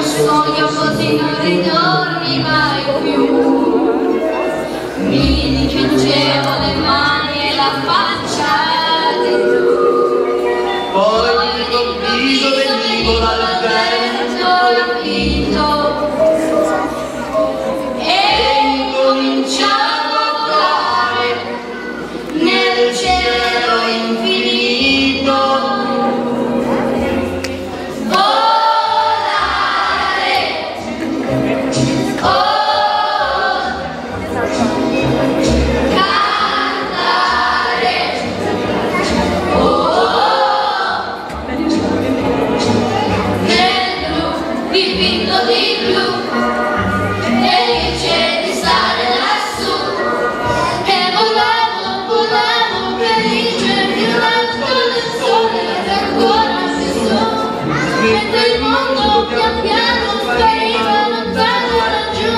Sogno così non ritorni mai più. Mi dipingevo le mani e la faccia di tu. Poi all'improvviso venivo dal vento rapito e incominciavo a volare nel cielo infinito. Dipinto di blu, felice di stare lassù, e volavo felice più in alto del sole ed ancora più su, mentre il mondo pian piano spariva lontano laggiù.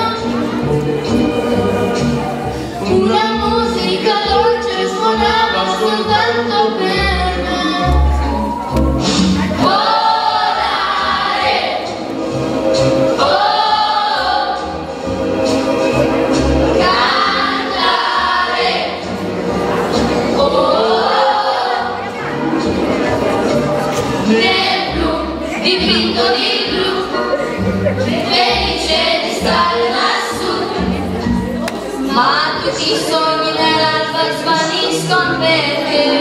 Una musica dolce suonava soltanto per me. Dipinto di blu, felice di stare lassù, ma tutti i sogni nell'alba svaniscono perché